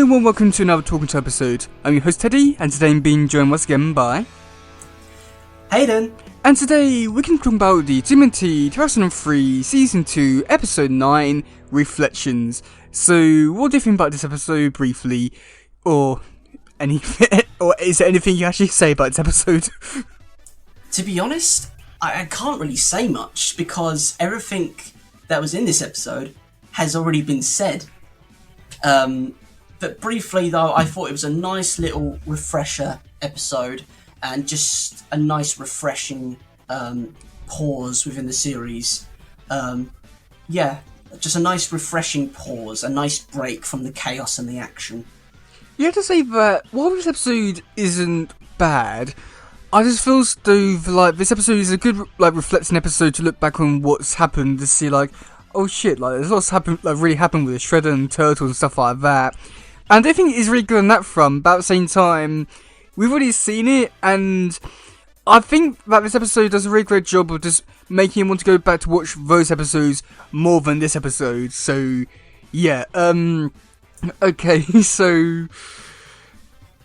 Hello and welcome to another Talking To episode. I'm your host Teddy, and today I'm being joined once again by Hayden. And today we can talk about the TMNT 2003 Season 2 Episode 9 Reflections. So what do you think about this episode briefly? Or or is there anything you actually say about this episode? To be honest, I can't really say much because everything that was in this episode has already been said. But briefly though, I thought it was a nice little refresher episode and just a nice refreshing pause within the series. Just a nice refreshing pause, a nice break from the chaos and the action. You have to say that while this episode isn't bad, I just feel as though like this episode is a good reflecting episode to look back on what's happened, to see like, oh shit, like there's lots really happened with the Shredder and Turtle and stuff like that. And I think it's really good on that front, but at the same time, we've already seen it, and I think that this episode does a really great job of just making you want to go back to watch those episodes more than this episode. So, yeah, okay, so,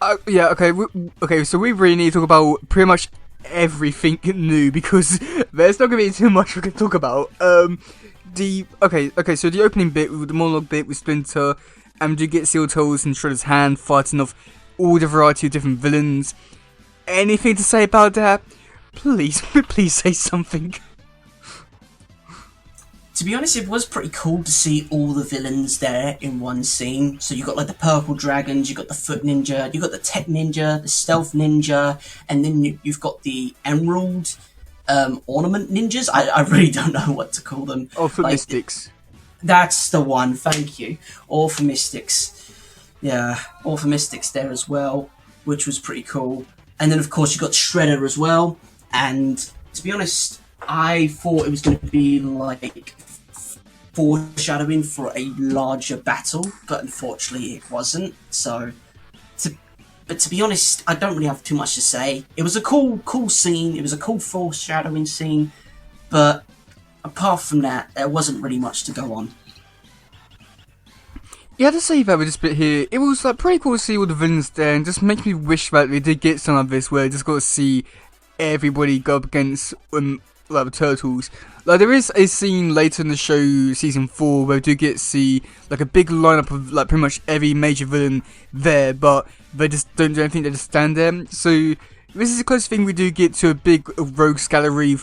so we really need to talk about pretty much everything new, because there's not going to be too much we can talk about. So the opening bit, with the monologue bit with Splinter, and we do get Steel Toes in Shredder's hand fighting off all the variety of different villains. Anything to say about that? Please say something. To be honest, it was pretty cool to see all the villains there in one scene. So you got like the purple dragons, you got the foot ninja, you got the tech ninja, the stealth ninja, and then you've got the emerald ornament ninjas. I really don't know what to call them. Oh, foot mystics. That's the one, thank you. Orphomystics. Yeah, Orphomystics there as well, which was pretty cool. And then, of course, you got Shredder as well. And to be honest, I thought it was going to be like foreshadowing for a larger battle, but unfortunately it wasn't. But to be honest, I don't really have too much to say. It was a cool scene. It was a cool foreshadowing scene, but apart from that, there wasn't really much to go on. Yeah, to say that with this bit here, it was like pretty cool to see all the villains there, and just makes me wish that we did get some of this where I just got to see everybody go up against the Turtles. Like there is a scene later in the show, season 4, where we do get to see like a big lineup of like pretty much every major villain there, but they just don't do anything, they just stand there. So this is the closest thing we do get to a big rogues gallery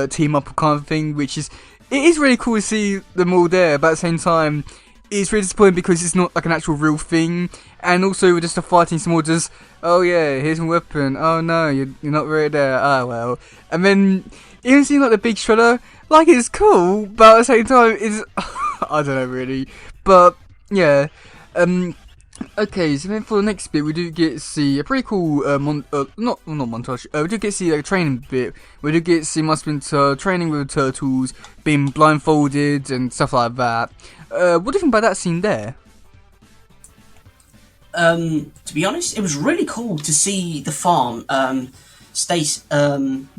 team up kind of thing, which is, it is really cool to see them all there, but at the same time it's really disappointing because it's not like an actual real thing, and also we're just fighting some more just, oh yeah, here's a weapon, oh no, you're not really there, oh well. And then even seeing like the big Shredder, like it's cool, but at the same time it's I don't know really, but yeah. Okay, so then for the next bit, we do get to see a pretty cool not montage. We do get to see like, a training bit. We do get to see Splinter training with the Turtles, being blindfolded and stuff like that. What do you think about that scene there? To be honest, it was really cool to see the farm. Stacy's farm?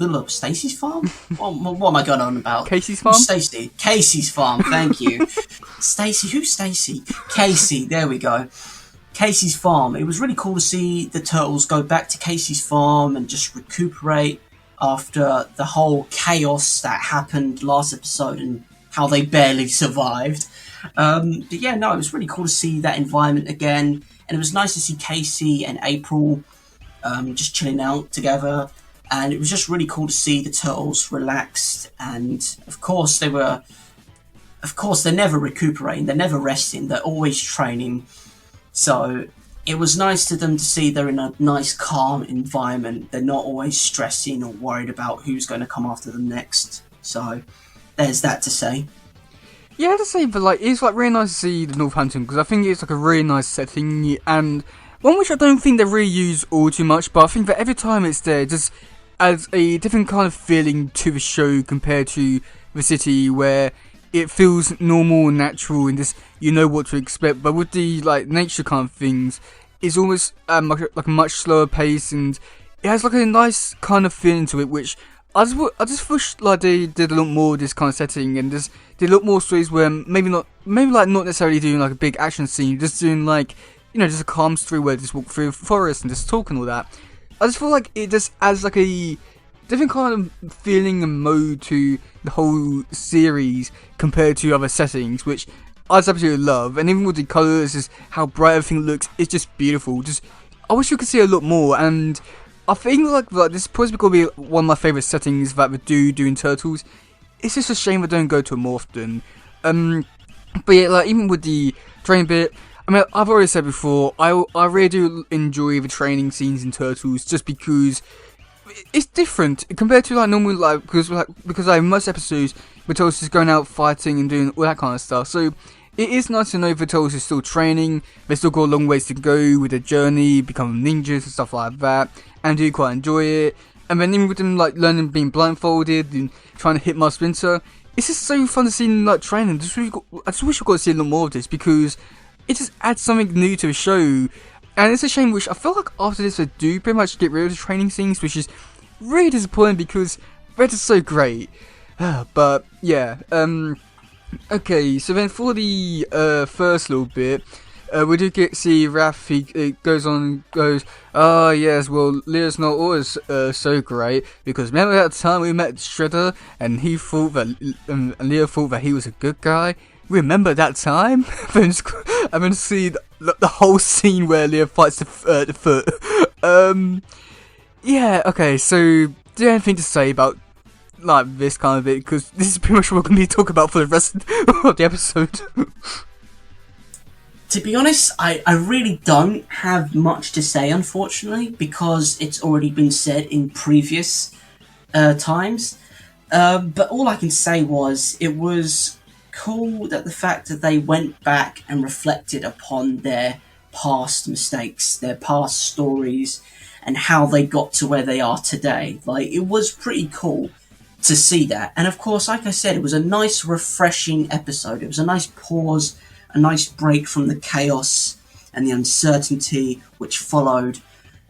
What am I going on about? Casey's farm? Casey's farm, thank you. Stacy, who's Stacy? Casey, there we go. Casey's farm. It was really cool to see the Turtles go back to Casey's farm and just recuperate after the whole chaos that happened last episode and how they barely survived. But yeah, no, it was really cool to see that environment again, and it was nice to see Casey and April just chilling out together, and it was just really cool to see the Turtles relaxed, and of course they're never recuperating, they're never resting, they're always training. So it was nice to them to see they're in a nice calm environment. They're not always stressing or worried about who's going to come after them next. So there's that to say. Yeah, I have to say, but like it's like really nice to see the Northampton, because I think it's like a really nice setting, and one which I don't think they really use all too much, but I think that every time it's there, it just adds a different kind of feeling to the show compared to the city, where it feels normal and natural and just you know what to expect. But with the like nature kind of things, it's almost like a much slower pace, and it has like a nice kind of feeling to it, which I just wish like they did a lot more of this kind of setting, and just did a lot more stories where maybe not necessarily doing like a big action scene, just doing like just a calm story where they just walk through the forest and just talk and all that. I just feel like it just adds like a different kind of feeling and mode to the whole series compared to other settings, which I just absolutely love. And even with the colours, just how bright everything looks, it's just beautiful. I wish you could see a lot more, and I think like this is probably going to be one of my favourite settings that we do in Turtles. It's just a shame I don't go to it more often. But yeah, like even with the training bit, I mean, I've already said before, I really do enjoy the training scenes in Turtles just because it's different compared to like normal, like because most episodes the Turtles is going out fighting and doing all that kind of stuff. So it is nice to know the Turtles is still training. They still got a long ways to go with their journey, becoming ninjas and stuff like that, and do quite enjoy it. And then even with them like learning being blindfolded and trying to hit Mars Splinter, it's just so fun to see them like training. I just wish I got to see a lot more of this because it just adds something new to the show. And it's a shame, which I feel like after this they do pretty much get rid of the training scenes, which is really disappointing because they're just so great. But yeah, okay, so then for the first little bit, we do get see Raph. He goes, oh yes, well Leo's not always so great because remember that time we met Shredder and he thought that and Leo thought that he was a good guy. Remember that time? And then see the whole scene where Leo fights the foot. Yeah, okay. So do you have anything to say about like this kind of bit? Because this is pretty much what we're going to talk about for the rest of the episode. To be honest, I really don't have much to say, unfortunately, because it's already been said in previous times. But all I can say was it was cool that the fact that they went back and reflected upon their past mistakes, their past stories, and how they got to where they are today. Like, it was pretty cool to see that. And of course, like I said, it was a nice, refreshing episode. It was a nice pause, a nice break from the chaos and the uncertainty which followed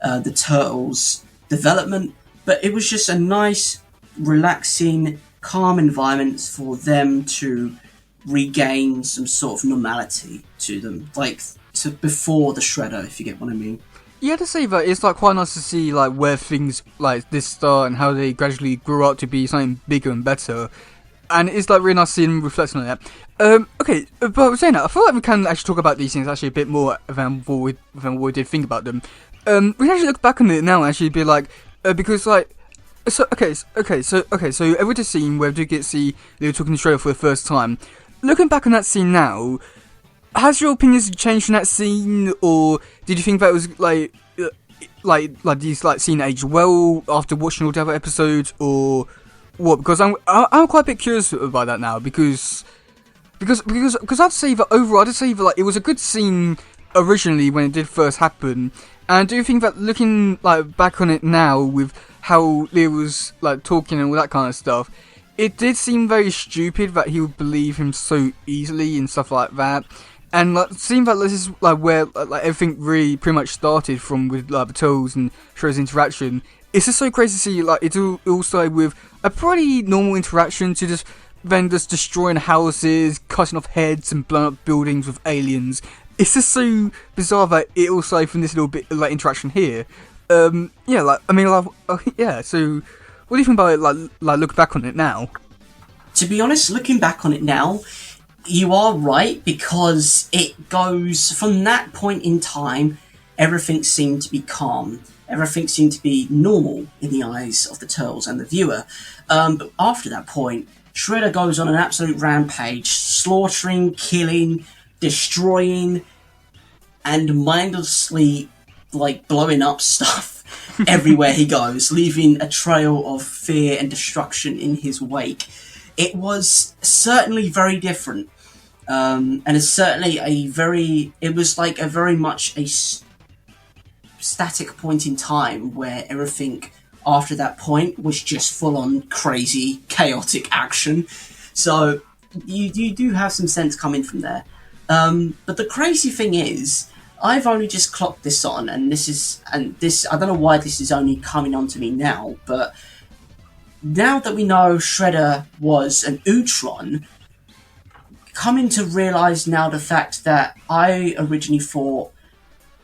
the Turtles' development. But it was just a nice, relaxing, calm environment for them to regain some sort of normality to them, like to before the Shredder, if you get what I mean. You have to say that it's like quite nice to see like where things like this start and how they gradually grew up to be something bigger and better, and it's like really nice seeing them reflecting on that. Okay, but saying that, I feel like we can actually talk about these things actually a bit more than what we did think about them. We can actually look back on it now and actually be like, because like. So every the scene where we do get to see they were talking to Shredder for the first time. Looking back on that scene now, has your opinions changed from that scene, or did you think that was like these like scene aged well after watching all the other episodes, or what? Because I'm quite a bit curious about that now because I'd say that overall I'd say that like it was a good scene originally when it did first happen, and do you think that looking like back on it now with how Leo was like talking and all that kind of stuff, it did seem very stupid that he would believe him so easily and stuff like that. And like, it seemed like this is like where like everything really pretty much started from with like the Turtles and Shredder's interaction. It's just so crazy to see like it all started with a pretty normal interaction to just then just destroying houses, cutting off heads, and blowing up buildings with aliens. It's just so bizarre that it all started from this little bit like interaction here. Yeah, like I mean, like, yeah. So, what do you think about it? Like looking back on it now. To be honest, looking back on it now, you are right, because it goes from that point in time, everything seemed to be calm. Everything seemed to be normal in the eyes of the Turtles and the viewer. But after that point, Shredder goes on an absolute rampage, slaughtering, killing, destroying, and mindlessly like blowing up stuff everywhere he goes, leaving a trail of fear and destruction in his wake. It was certainly very different, and it's certainly it was like a very much a static point in time where everything after that point was just full on crazy chaotic action. So you do have some sense coming from there, but the crazy thing is, I've only just clocked this on, and this I don't know why this is only coming on to me now, but now that we know Shredder was an Utron, coming to realise now the fact that I originally thought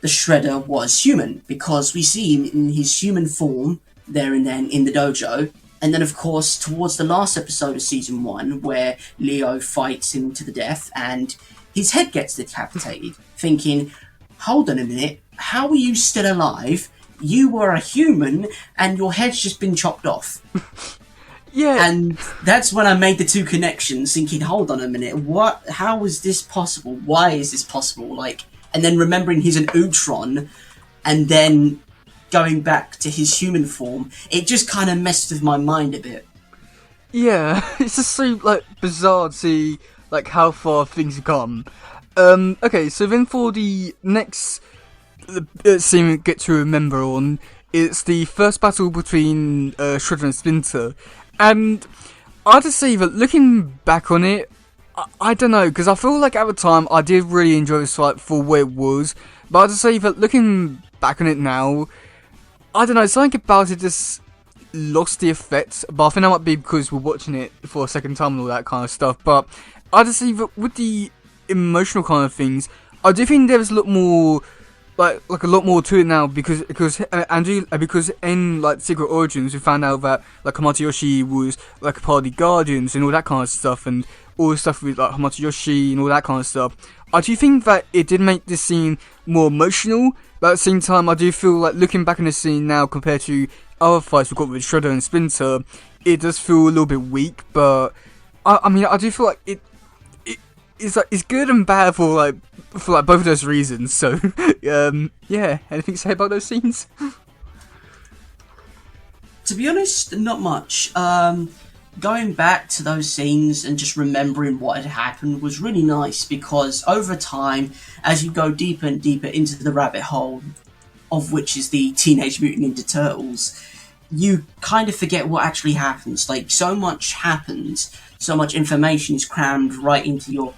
the Shredder was human, because we see him in his human form there and then in the dojo. And then, of course, towards the last episode of Season 1, where Leo fights him to the death and his head gets decapitated, thinking, hold on a minute, how are you still alive? You were a human and your head's just been chopped off. Yeah. And that's when I made the two connections, thinking, hold on a minute, how is this possible? Why is this possible? And then remembering he's an Utron, and then going back to his human form, it just kind of messed with my mind a bit. Yeah, it's just so, bizarre to see, how far things have come. Okay, so then for the next scene we get to remember on, it's the first battle between Shredder and Splinter. And I have to say that looking back on it, I don't know, because I feel like at the time I did really enjoy this fight for where it was, but I have to say that looking back on it now, I don't know, something about it just lost the effect, but I think that might be because we're watching it for a second time and all that kind of stuff. But I have to say that with the emotional kind of things, I do think there's a lot more, a lot more to it now, because in Secret Origins we found out that Hamato was a part of the Guardians and all that kind of stuff, and all the stuff with Hamato and all that kind of stuff. I do think that it did make this scene more emotional, but at the same time I do feel like looking back on the scene now compared to other fights we've got with Shredder and Splinter, it does feel a little bit weak. But I mean I do feel like it's good and bad for both of those reasons. So yeah, anything to say about those scenes? To be honest, not much. Going back to those scenes and just remembering what had happened was really nice, because over time, as you go deeper and deeper into the rabbit hole, of which is the Teenage Mutant Ninja Turtles, you kind of forget what actually happens. So much happens, so much information is crammed right into your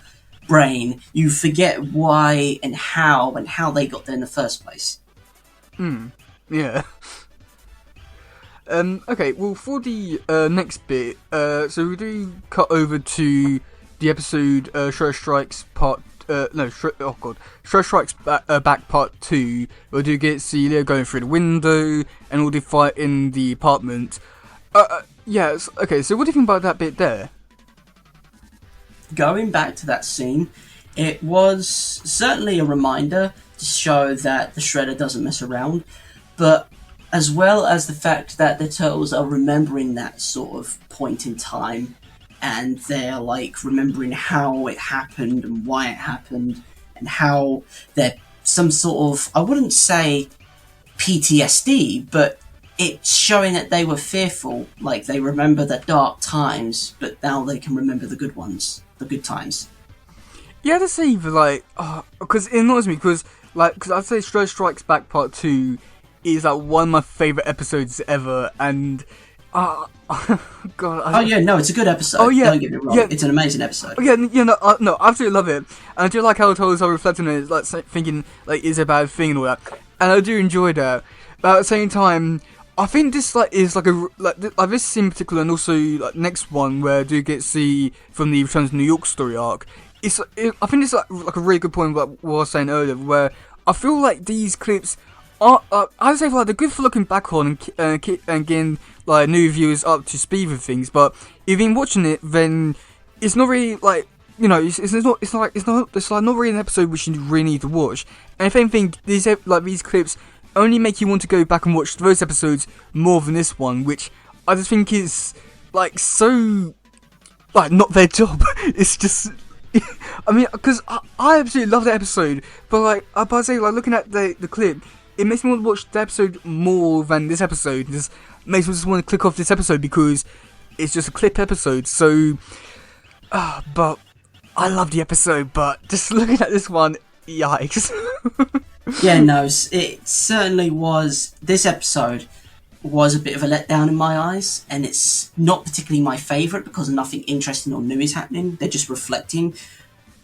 brain, you forget why and how they got there in the first place. Yeah. Okay, well, for the next bit, so we do cut over to the episode Shredder Strikes Part... Shredder Strikes Back Part 2, where we do get see Leo going through the window, and all the fight in the apartment. Yes, okay, so what do you think about that bit there? Going back to that scene, it was certainly a reminder to show that the Shredder doesn't mess around, but as well as the fact that the Turtles are remembering that sort of point in time, and they're remembering how it happened and why it happened, and how they're some sort of, I wouldn't say PTSD, but it's showing that they were fearful, they remember the dark times, but now they can remember the good ones, the good times. Yeah, to say because it annoys me, because I'd say Shredder Strikes Back Part 2 is one of my favourite episodes ever, and God. It's a good episode. Oh yeah, don't get me wrong, it's an amazing episode. Oh yeah, no, I absolutely love it, and I do like how Turtles are reflecting on it, thinking is a bad thing and all that, and I do enjoy that. But at the same time, I think this is this scene in particular, and also next one where I do get see from the Return to New York story arc. I think it's a really good point about what I was saying earlier, where I feel like these clips are I'd say they're good for looking back on and getting new viewers up to speed with things. But if you've been watching it, then it's not really it's not really an episode which you really need to watch. And if anything, these clips only make you want to go back and watch those episodes more than this one, which I just think is so not their job. It's just. I mean, because I absolutely love that episode, but I'd say looking at the clip, it makes me want to watch the episode more than this episode. It just makes me just want to click off this episode because it's just a clip episode. So, but I love the episode, but just looking at this one, yikes. Yeah, no, it certainly was. This episode was a bit of a letdown in my eyes, and it's not particularly my favourite because nothing interesting or new is happening. They're just reflecting.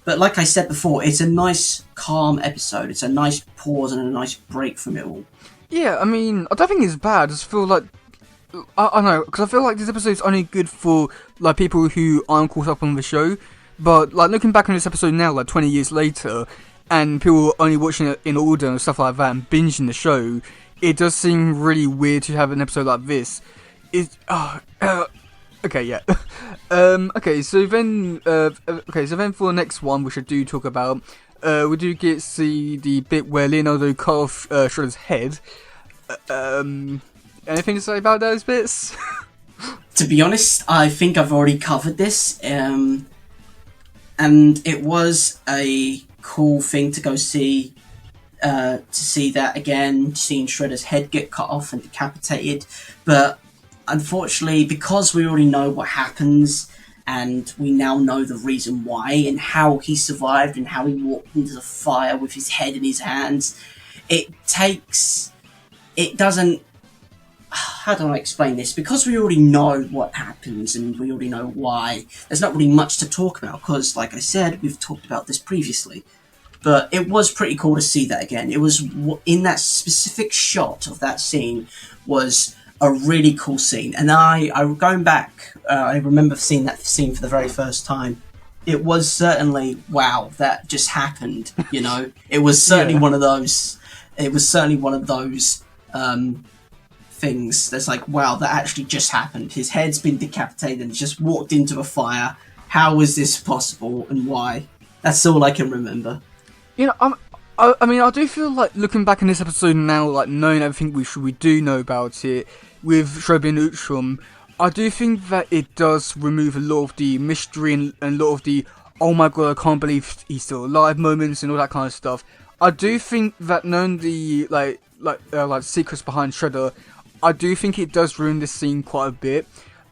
But like I said before, it's a nice, calm episode. It's a nice pause and a nice break from it all. Yeah, I mean, I don't think it's bad. I just feel like I don't know, because I feel like this episode's only good for people who aren't caught up on the show. But looking back on this episode now, 20 years later, and people were only watching it in order and stuff like that and binging the show, it does seem really weird to have an episode like this. Okay, yeah. So then for the next one, which I do talk about, we do get to see the bit where Leonardo cut off Shredder's head. Anything to say about those bits? To be honest, I think I've already covered this, and it was a cool thing to go see. To see that again, seeing Shredder's head get cut off and decapitated, but unfortunately, because we already know what happens, and we now know the reason why, and how he survived, and how he walked into the fire with his head in his hands, how do I explain this? Because we already know what happens, and we already know why, there's not really much to talk about, because, like I said, we've talked about this previously. But it was pretty cool to see that again. It was, in that specific shot of that scene, was a really cool scene. And I going back, I remember seeing that scene for the very first time. It was certainly, wow, that just happened, you know? It was certainly one of those, things that's like, wow, that actually just happened. His head's been decapitated and just walked into a fire. How was this possible, and why? That's all I can remember. You know, I do feel like looking back in this episode now, like knowing everything we do know about it with Shredder and Neutron, I do think that it does remove a lot of the mystery and a lot of the oh my god, I can't believe he's still alive moments and all that kind of stuff. I do think that knowing the like secrets behind Shredder, I do think it does ruin this scene quite a bit.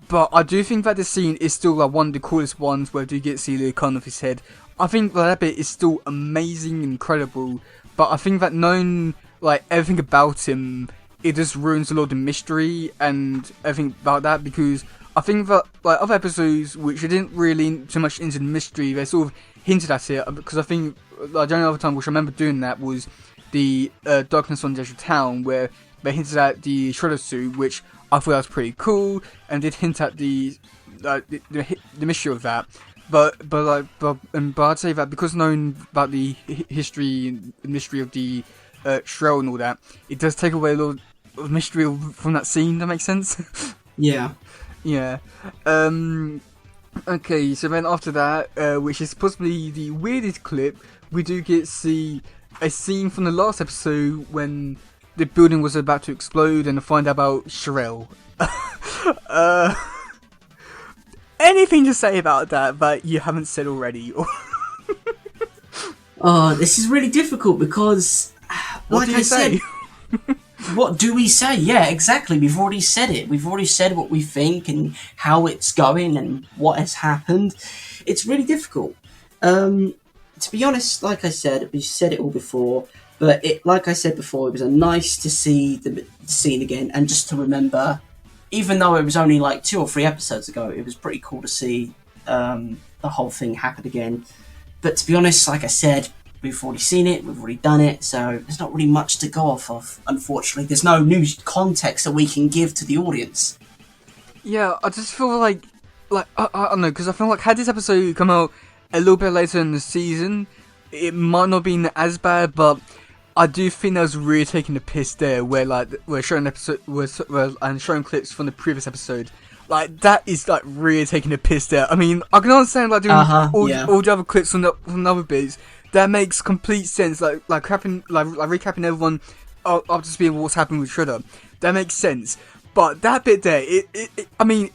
But I do think that this scene is still like one of the coolest ones where you do get to see the cut off his head. I think that bit is still amazing, incredible, but I think that knowing like everything about him, it just ruins a lot of the mystery and everything about that, because I think that like other episodes which didn't really too much into the mystery, they sort of hinted at it, because I think like, the only other time which I remember doing that was the Darkness on the Edge of Town, where they hinted at the Shredder suit, which I thought that was pretty cool, and did hint at the mystery of that. But I'd say that because knowing about the history and mystery of the Shrill and all that, it does take away a lot of mystery from that scene. That makes sense. Yeah. Yeah. Okay, so then after that, which is possibly the weirdest clip, we do get to see a scene from the last episode when the building was about to explode and to find out about Sherelle. Anything to say about that you haven't said already? Oh, this is really difficult because, what do you say? What do we say? Yeah, exactly. We've already said it. We've already said what we think and how it's going and what has happened. It's really difficult. To be honest, like I said, we've said it all before, but like I said before, it was nice to see the scene again and just to remember. Even though it was only like 2 or 3 episodes ago, it was pretty cool to see the whole thing happen again. But to be honest, like I said, we've already seen it, we've already done it, so there's not really much to go off of, unfortunately. There's no new context that we can give to the audience. Yeah, I just feel like I don't know, because I feel like had this episode come out a little bit later in the season, it might not have been as bad, but I do think that was really taking the piss there, where we're showing and showing clips from the previous episode. Like that is like really taking the piss there. I mean, I can understand like doing all the other clips from the other bits. That makes complete sense. Like recapping everyone up to speed of what's happening with Shredder. That makes sense. But that bit there, I mean.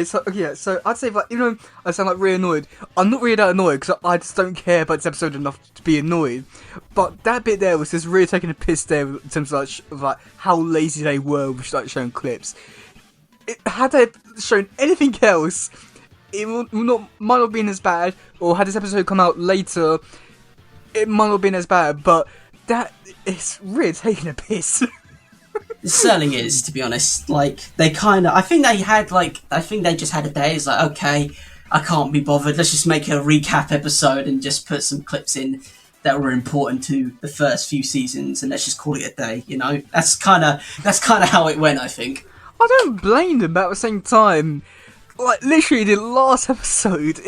So I'd say that, even though I sound like really annoyed, I'm not really that annoyed because I just don't care about this episode enough to be annoyed. But that bit there was just really taking a piss there in terms of like how lazy they were with like showing clips. Had they shown anything else, it might not have been as bad. Or had this episode come out later, it might not have been as bad. But that is really taking a piss. It certainly is, to be honest. Like, I think they just had a day. It's like, okay, I can't be bothered. Let's just make a recap episode and just put some clips in that were important to the first few seasons, and let's just call it a day. You know, that's kind of how it went. I think. I don't blame them, but at the same time, like literally the last episode,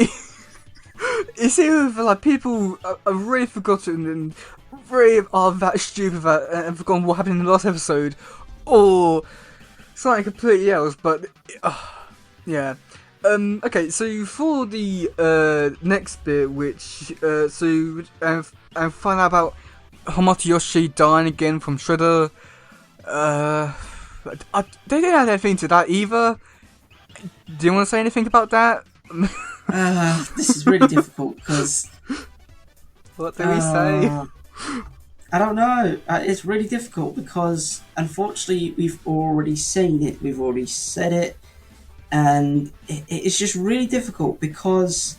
it's either like people are really forgotten and really are that stupid that and forgotten what happened in the last episode, or something completely else. But yeah. Okay, so for the next bit, which and find out about Hamato dying again from Shredder. They didn't add anything to that either. Do you want to say anything about that? This is really difficult because. What do we say? I don't know. It's really difficult because, unfortunately, we've already seen it. We've already said it, and it's just really difficult because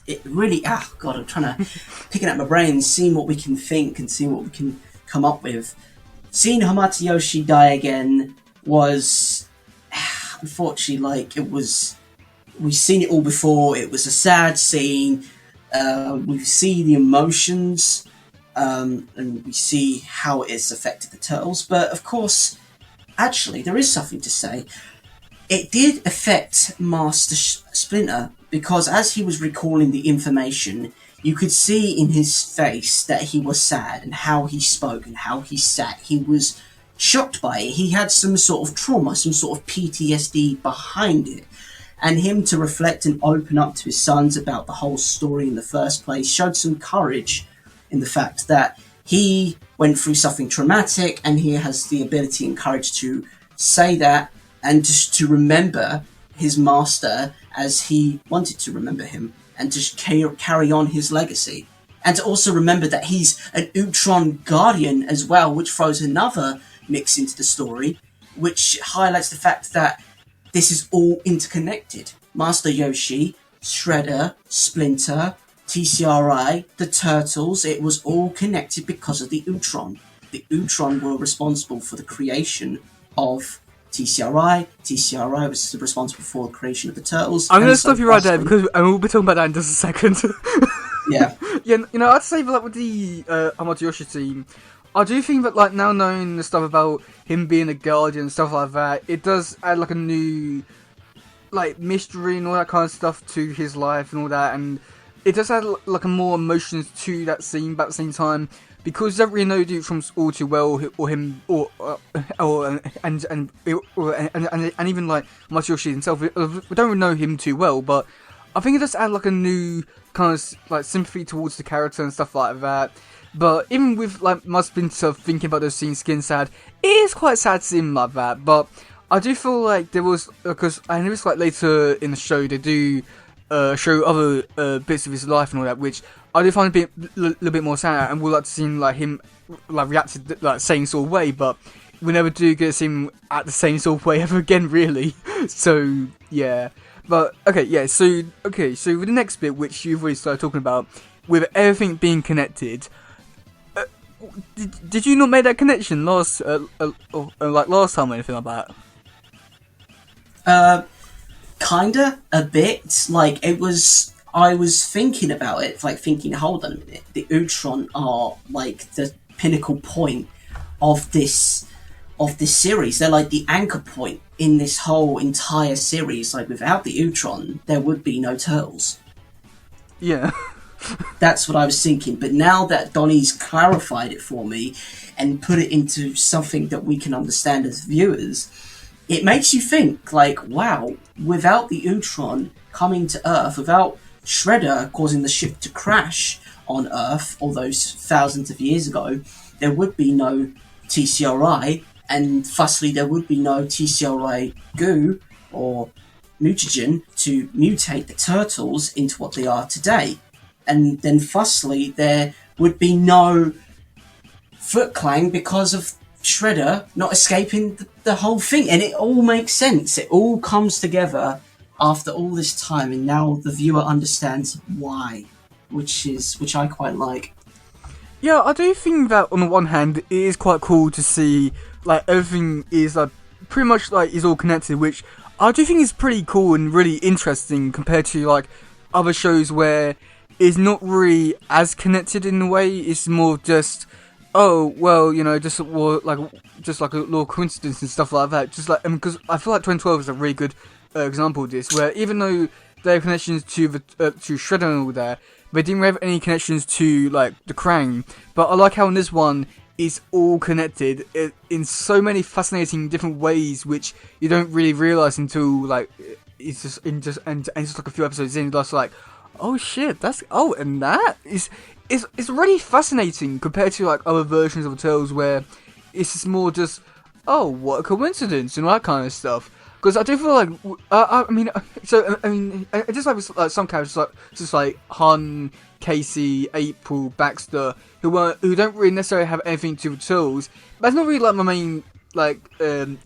it really. God, I'm trying to picking at my brain, seeing what we can think and seeing what we can come up with. Seeing Hamato die again was, unfortunately, like it was. We've seen it all before. It was a sad scene. We see the emotions, and we see how it's affected the Turtles. But of course, actually, there is something to say. It did affect Master Splinter because as he was recalling the information, you could see in his face that he was sad and how he spoke and how he sat. He was shocked by it. He had some sort of trauma, some sort of PTSD behind it. And him to reflect and open up to his sons about the whole story in the first place showed some courage in the fact that he went through something traumatic and he has the ability and courage to say that and just to remember his master as he wanted to remember him and to carry on his legacy. And to also remember that he's an Utron Guardian as well, which throws another mix into the story, which highlights the fact that this is all interconnected. Master Yoshi, Shredder, Splinter, TCRI, the Turtles, it was all connected because of the Utron. The Utron were responsible for the creation of TCRI. TCRI was responsible for the creation of the Turtles. I'm going to stop you right there because we'll be talking about that in just a second. Yeah. Yeah, you know, I'd say like with the Hamato team, I do think that like now knowing the stuff about him being a guardian and stuff like that, it does add like a new like mystery and all that kind of stuff to his life and all that, and it does add like a more emotions to that scene. But at the same time, because you don't really know dude from all too well, or him, or and even like Masayoshi himself, we don't really know him too well. But I think it does add like a new kind of like sympathy towards the character and stuff like that. But even with like my Splinter thinking about those scenes getting sad, it is quite sad seeing like that. But I do feel like there was, because I know it's like later in the show they do show other bits of his life and all that, which I do find a little bit more sad, and would like to see like him like reacted like same sort of way. But we never do get to see him at the same sort of way ever again, really. So yeah. But okay, yeah. So with the next bit, which you've already started talking about, with everything being connected. Did you not make that connection last time or anything like that? Kinda, a bit. Like it was. I was thinking about it, like thinking, hold on a minute. The Utron are like the pinnacle point of this series. They're like the anchor point in this whole entire series. Like without the Utron, there would be no Turtles. Yeah. That's what I was thinking, but now that Donnie's clarified it for me and put it into something that we can understand as viewers, it makes you think, like, wow, without the Utron coming to Earth, without Shredder causing the ship to crash on Earth all those thousands of years ago, there would be no TCRI, and thusly there would be no TCRI goo or mutagen to mutate the Turtles into what they are today. And then thusly there would be no Foot Clan because of Shredder not escaping the whole thing. And it all makes sense. It all comes together after all this time, and now the viewer understands why, which I quite like. Yeah, I do think that on the one hand, it is quite cool to see like everything is like pretty much like is all connected, which I do think is pretty cool and really interesting compared to like other shows where it's not really as connected in a way. It's more just, oh well, you know, just like a little coincidence and stuff like that. Just like because I feel like 2012 is a really good example of this, where even though they have connections to to Shredder and all that. They didn't have any connections to like the Krang. But I like how in this one it's all connected in so many fascinating different ways, which you don't really realize until like it's just just like a few episodes in. Just like, oh shit, and that is it's really fascinating compared to like other versions of the Turtles where it's just more just, oh, what a coincidence and all that kind of stuff. Because I do feel like, I mean, I just like some characters like Han, Casey, April, Baxter, who don't really necessarily have anything to do with Turtles. That's not really like my main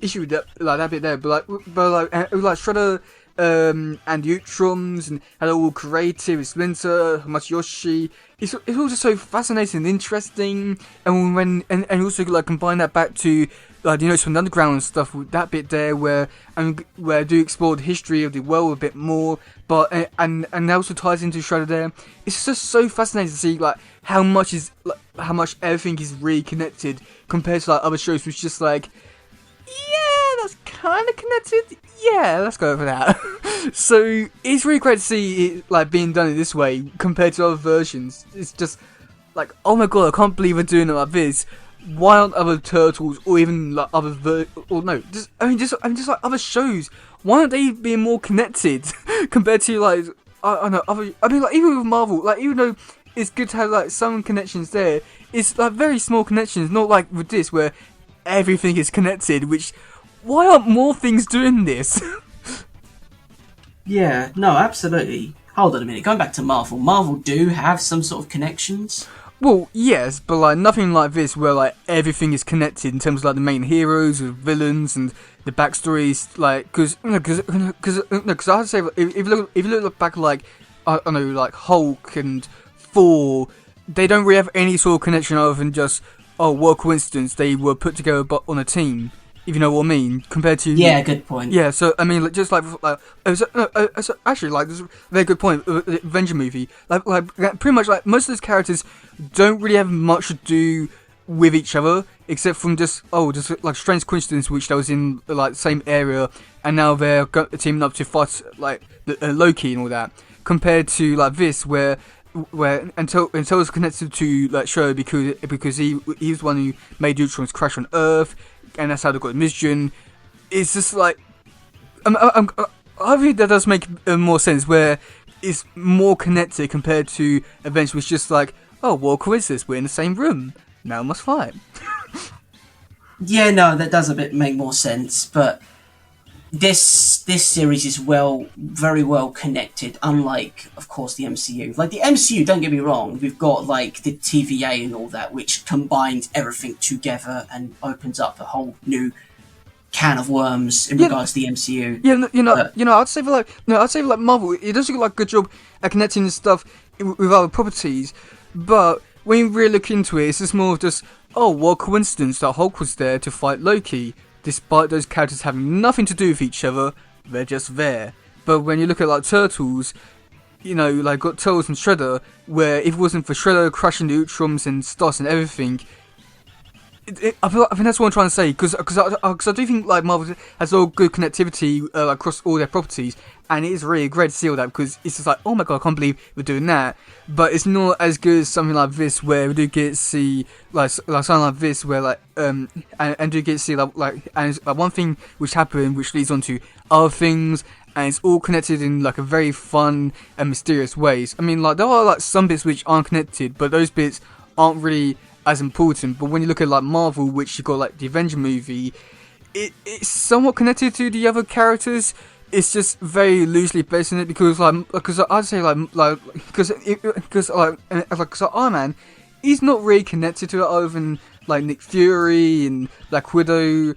issue with that bit there. But like Shredder, and Utroms and how they're all creative, and Splinter, Masayoshi. It's all just so fascinating and interesting. And also like combine that back to from the underground stuff with that bit there where I do explore the history of the world a bit more, but and that also ties into Shredder there. It's just so fascinating to see like how much everything is really connected compared to like other shows which just like, yeah, that's kind of connected. Yeah, let's go for that. So it's really great to see it like being done in this way compared to other versions. It's just like, oh my god, I can't believe we're doing it like this. Why aren't other Turtles or even like other just like other shows? Why aren't they being more connected compared to like I don't know other? I mean, like even with Marvel, like even though it's good to have like some connections there, it's like very small connections, not like with this where everything is connected. Which, why aren't more things doing this? Yeah, no, absolutely. Hold on a minute. Going back to Marvel, Marvel do have some sort of connections. Well, yes, but like nothing like this where like everything is connected in terms of like the main heroes, the villains, and the backstories. Like, because I'd say if you look back like I don't know, like Hulk and Thor, they don't really have any sort of connection other than just, oh, what a coincidence they were put together but on a team. If you know what I mean, compared to good point. Yeah, so I mean, just like actually, like, this is a very good point. The Avenger movie, like pretty much like most of those characters don't really have much to do with each other, except from just like strange coincidence, which they was in like the same area, and now they're teaming up to fight like Loki and all that. Compared to like this, where until it's connected to like Show because he was the one who made Ultron's crash on Earth. And that's how they got the mission. It's just like I think that does make more sense, where it's more connected compared to events which just like, oh, what a coincidence, we're in the same room, now must fight. Yeah, no, that does make more sense, but this series is very well connected, unlike, of course, the MCU. Like, the MCU, don't get me wrong, we've got, like, the TVA and all that, which combines everything together and opens up a whole new can of worms in regards to the MCU. Yeah, I'd say for like Marvel, it does look like a good job at connecting this stuff with other properties, but when you really look into it, it's just more of just, oh, what a coincidence that Hulk was there to fight Loki. Despite those characters having nothing to do with each other, they're just there. But when you look at like Turtles, like got Turtles and Shredder, where if it wasn't for Shredder crushing the Utroms and Stas and everything, I think that's what I'm trying to say. Because I do think like Marvel has all good connectivity across all their properties, and it is really great to see all that, because it's just like, oh my god, I can't believe we're doing that. But it's not as good as something like this, where we do get to see like something like this, where like and do get to see like and it's, one thing which happened, which leads on to other things, and it's all connected in like a very fun and mysterious ways. I mean, like there are like some bits which aren't connected, but those bits aren't really as important. But when you look at like Marvel, which you got like the Avenger movie, it's somewhat connected to the other characters. It's just very loosely based on it, because I'd say because Iron Man, he's not really connected to it other than like Nick Fury and Black Widow,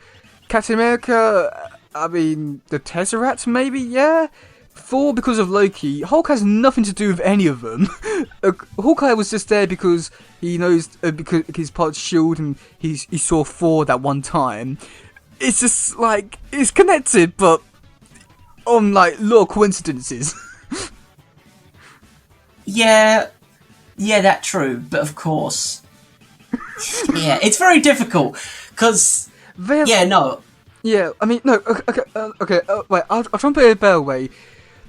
Captain America. I mean, the Tesseract maybe, yeah. Thor because of Loki. Hulk has nothing to do with any of them. Hawkeye was just there because he knows because he's part of S.H.I.E.L.D. and he saw Thor that one time. It's just like it's connected, but on like little coincidences. Yeah, that's true. But of course, yeah, it's very difficult because Yeah, I mean, no. Okay. Wait. I'll try and put it a better way.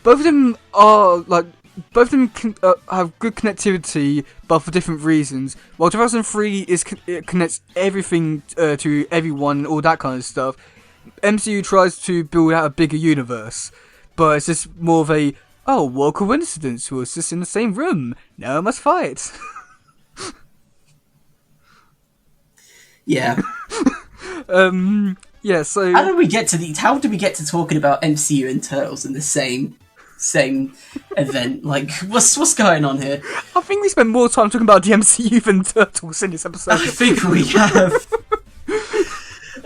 both of them are like both of them have good connectivity, but for different reasons. While 2003 it connects everything to everyone, all that kind of stuff. MCU tries to build out a bigger universe, but it's just more of a what a coincidence. We were just in the same room. Now I must fight. Yeah. Yeah. So how do we get to talking about MCU and Turtles in the same event? Like, what's going on here? I think we spent more time talking about the MCU than Turtles in this episode. I think we have.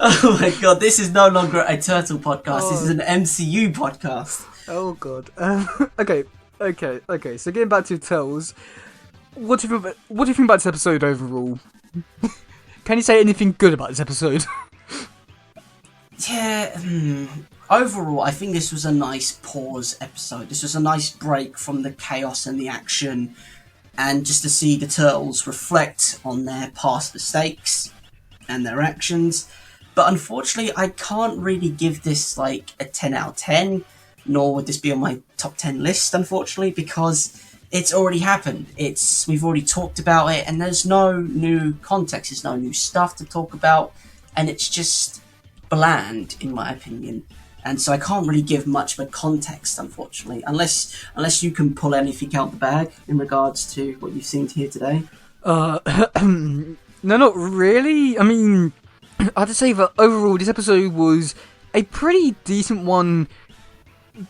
Oh my god, this is no longer a Turtle podcast. This is an MCU podcast. Oh god. Okay. So getting back to Turtles, what do you think about this episode overall? Can you say anything good about this episode? Yeah. Overall, I think this was a nice pause episode. This was a nice break from the chaos and the action, and just to see the Turtles reflect on their past mistakes and their actions. But unfortunately, I can't really give this like a 10 out of 10, nor would this be on my top 10 list, unfortunately, because it's already happened. We've already talked about it, and there's no new context, there's no new stuff to talk about, and it's just bland, in my opinion. And so I can't really give much of a context, unfortunately, unless you can pull anything out the bag in regards to what you've seen here today. No, not really. I mean, I have to say that overall, this episode was a pretty decent one.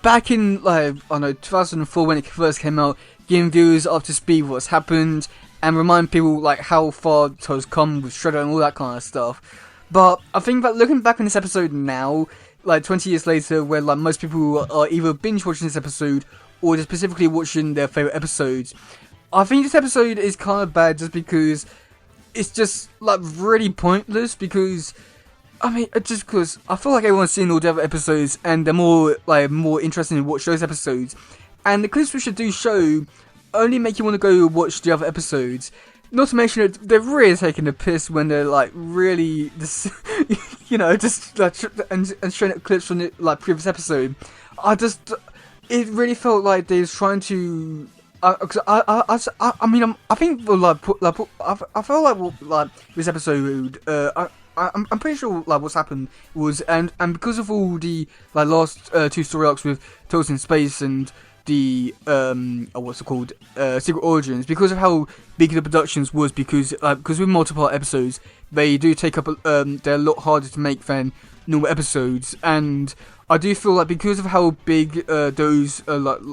Back in, 2004 when it first came out, giving viewers up to speed what's happened, and remind people, how far it has come with Shredder and all that kind of stuff. But I think that looking back on this episode now, 20 years later, where, most people are either binge-watching this episode, or just specifically watching their favourite episodes, I think this episode is kind of bad just because it's just, really pointless, because just because I feel like everyone's seen all the other episodes and they're more interested in watch those episodes. And the clips we should do show only make you want to go watch the other episodes. Not to mention that they're really taking the piss when they're really just, and showing clips from the previous episode. It really felt like they was trying to. I feel like this episode. I'm pretty sure what's happened was and because of all the last two story arcs with Turtles in Space and the Secret Origins, because of how big the productions was, because with multiple episodes they do take up they're a lot harder to make than normal episodes, and I do feel like because of how big those and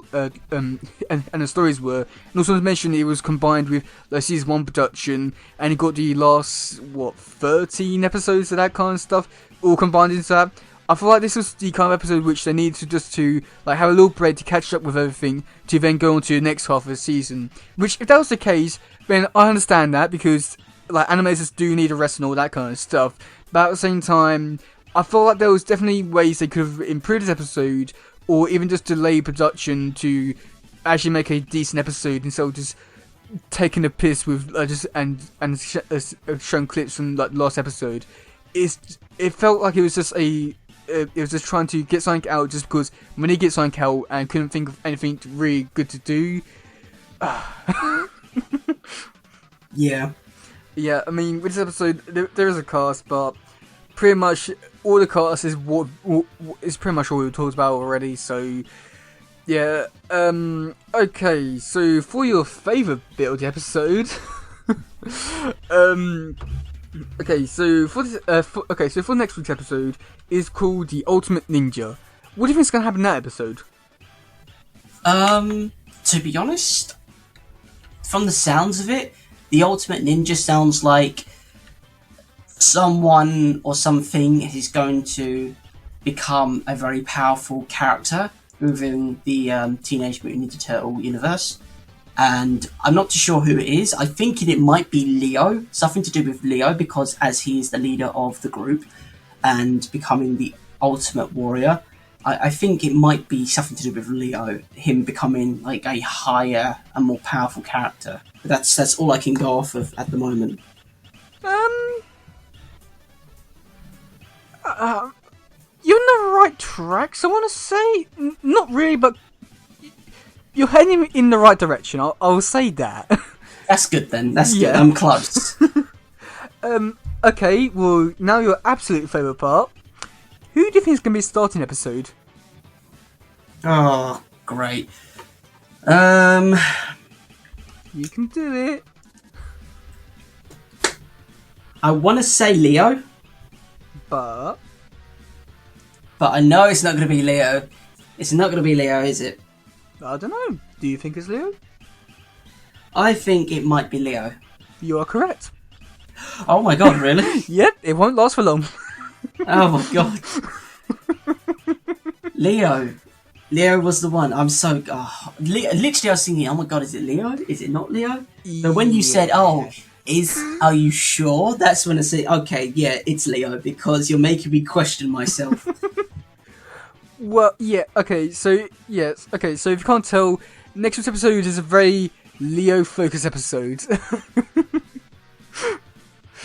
the stories were, and also to mention it was combined with season 1 production, and you got the last 13 episodes of that kind of stuff all combined into that. I feel like this was the kind of episode which they needed to just to have a little break to catch up with everything to then go on to the next half of the season. Which, if that was the case, then I understand that, because animators do need a rest and all that kind of stuff. But at the same time, I feel like there was definitely ways they could have improved this episode, or even just delay production to actually make a decent episode instead of just taking a piss with showing clips from the last episode. It felt like it was just trying to get something out just because when they get something out and couldn't think of anything really good to do. Yeah. Yeah, I mean, with this episode, there is a cast, but pretty much all the cast is pretty much all we talked about already, so yeah. Okay, so for your favourite bit of the episode, okay, so for next week's episode is called The Ultimate Ninja. What do you think is going to happen in that episode? To be honest, from the sounds of it, The Ultimate Ninja sounds like someone or something is going to become a very powerful character within the Teenage Mutant Ninja Turtle universe. And I'm not too sure who it is. I think it might be Leo, something to do with Leo, because as he is the leader of the group and becoming the ultimate warrior, I think it might be something to do with Leo, him becoming a higher and more powerful character. But that's all I can go off of at the moment. You're on the right track, so I want to say, not really, but you're heading in the right direction. I'll say that. That's good then. That's good. Yeah. I'm close. Okay, well, now your absolute favourite part. Who do you think is going to be starting episode? Oh, great. You can do it. I want to say Leo, But I know it's not going to be Leo. It's not going to be Leo, is it? I don't know. Do you think it's Leo? I think it might be Leo. You are correct. Oh my god, really? Yep, it won't last for long. Oh my god. Leo. Leo was the one. I'm so... literally, I was thinking, oh my god, is it Leo? Is it not Leo? But when you said, are you sure? That's when I said, okay, yeah, it's Leo, because you're making me question myself. Well, yeah, okay, so, yes, okay, so if you can't tell, next week's episode is a very Leo-focused episode.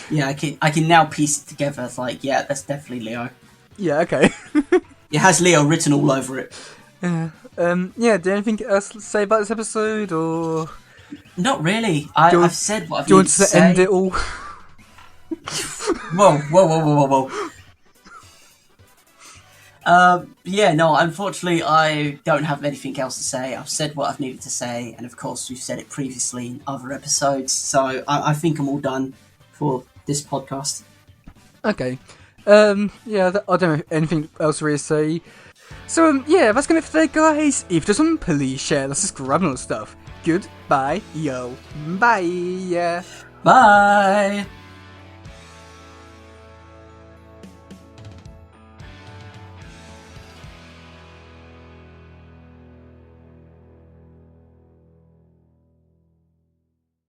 Yeah, I can now piece it together. It's like, yeah, that's definitely Leo. Yeah, okay. It has Leo written all over it. Yeah, do you have anything else to say about this episode, or... Not really. I've said what I've Do you needed want to to say. end it all? Whoa. Yeah, no, unfortunately, I don't have anything else to say. I've said what I've needed to say, and of course, we've said it previously in other episodes, so I think I'm all done for this podcast. Okay. Yeah, I don't know anything else really to say. So, yeah, that's gonna be it for today, guys. If there's some, please share. Let's just grab all the stuff. Goodbye, yo. Bye. Bye!